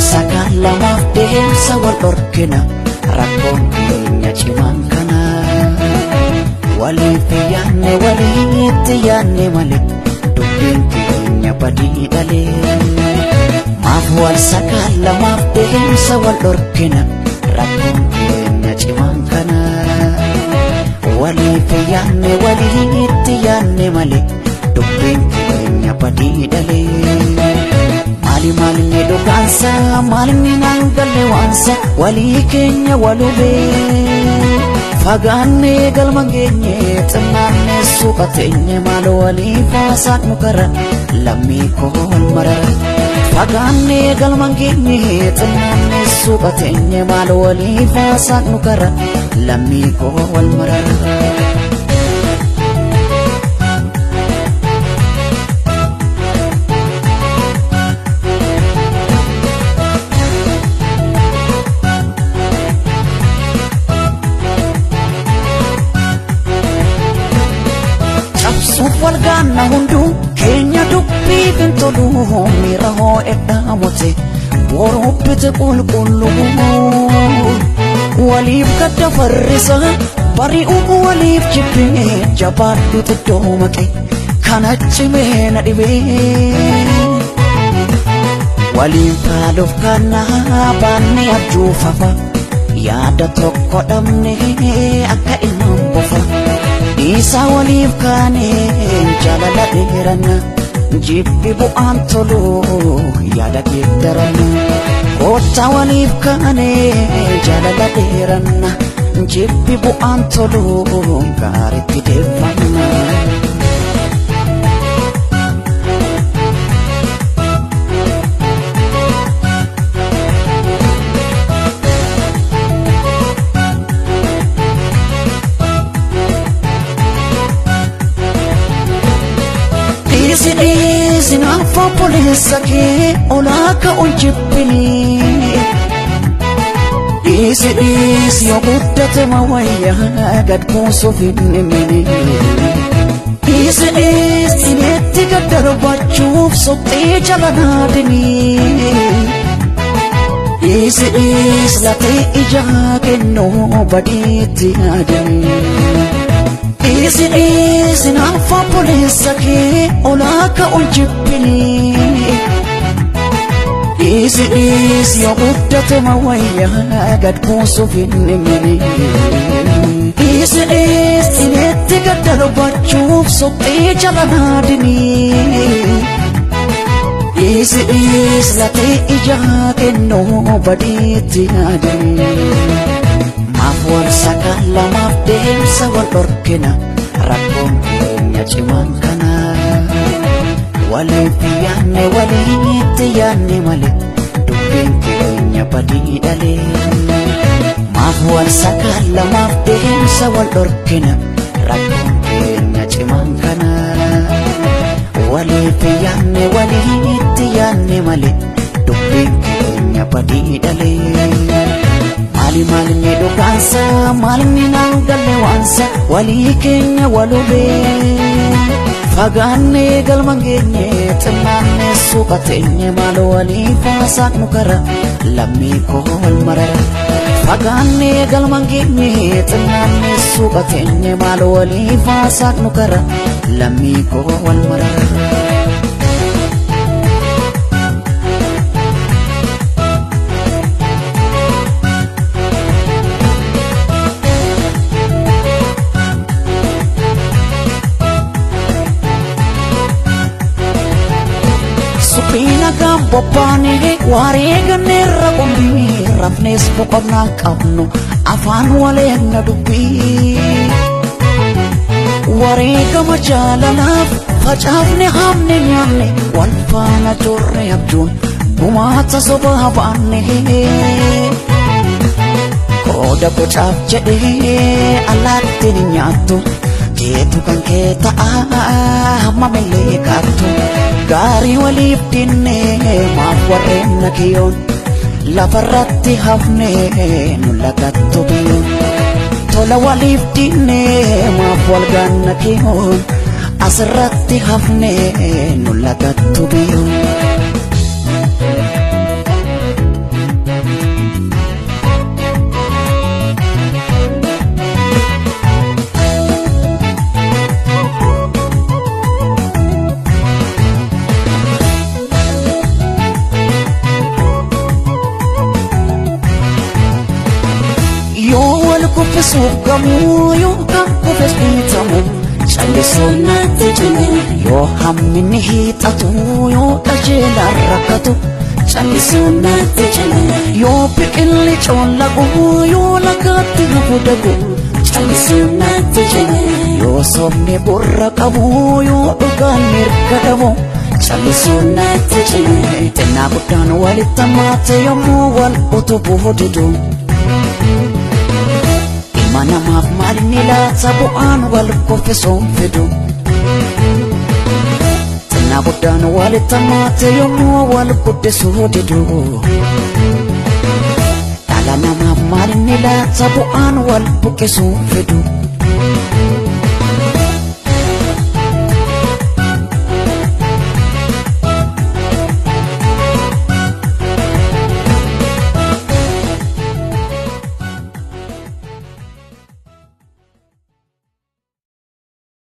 sakalaamaaf deemsa wal dhorkina rakkoon keenya cimaan kana waliif walitti yaanne malee dubbiin keenya badii dhalee maaf wal sakalaamaaf deemsa wal dhorkina rakkoon keenya cimaan kana waliif walitti yaanne malee dubbiin keenya badii dhalee Mali dhugaansa maalni naan galle waansa walii keenya walubee fagaannee galma geenye xinnaannee suuqa teenye maal walii faasaan nu kara lammii koo wal marara fagaannee galma geenye xinnaannee suuqa teenye maal walii faasaan nu kara lammii koo wal marara walgaanna hunduu keenya dubbii bintolu miira hoo edhaamote boroobbite qulqulluu waliif gadda farrisa bari'uu waliif jibbee jabaadhu xiddoo maqe kana cimee na dhibee waliin faaluuf kannaa baannee abjuufafa yaada tokko dhabne akka ilmaan bofa Isa waliif kaaneen jaalala dheeranna jibbi bu'aan tolu yaada geeddaranna koota waliif kaaneen jaalala dheeranna jibbi bu'aan tolu gaaritti deeffanna Sinafo polisa ke olaka unjippini Isi yoguddate mawayya gad kuusu finnimini Isi inetti gaddarbachuuf soqxee jalanaadini Isi latee ijaa kennoo badiitti yaadini Isi naafa polisa ke olaka unjippini Isi yoguddate mawayya gad kuusu finnimini Isi inetti gaddarbachuuf soqxee jalanaadini Isi latee ijaa kennoo badiitti yaadini Wal sakalaamaaf deemsa wal dhorkina rakkoon keenya cimaan kana waliif walitti yaanne malee dubbiin keenya badii dhalee maaf wal sakalaamaaf deemsa wal dhorkina rakkoon keenya cimaan kana waliif walitti yaanne malee dubbiin keenya badii dhalee Mali dhugaansa maalni naan galle waansa walii keenya walubee fagaannee galma geenye xinnaannee suuqa teenye maal walii faasaan nu kara lammii koo wal marara fagaannee galma geenye xinnaannee suuqa teenye maal walii faasaan nu kara lammii koo wal marara Supina gambo paani wareega neerra qombii rafnees boqonnaa qabnu afaan waleenna dubbii wareegama jaalalaaf facaafne hamne nyaanne wal faana turre abjuun gumaata sobaa baanne kooda bocaaf jedhee allaattiin nyaattu keetu kan kee ta'a hamma malee kaattu gaarii waliif dinnee maaf warreen nakiyoon lafarratti hafnee nu lagattu biyyoon tola waliif dinnee maaf walgaan nakiyoon asirratti hafnee nu lagattu biyyoon Suuf gamuu yookaan kufes dhiitamu callisuun natti cime yoo hamminni hiixatu yoo qajeelaan rakkatu callisuun natti cime yoo biqilli coollagu yoo lagaatti hafu dagu callisuun natti cime yoo sobni burra qabu yoo dhugaan mirga dhabu callisuun natti cime xinnaa guddaan walitti hammaate yommuu wal utubuu didu Manamaaf maalni laata bu'aan wal kuffisuun fidu xinnaa guddaan walitti hammaate yommuu wal guddisuu didu dhala namaaf maalni laata bu'aan wal buqqisuun fidu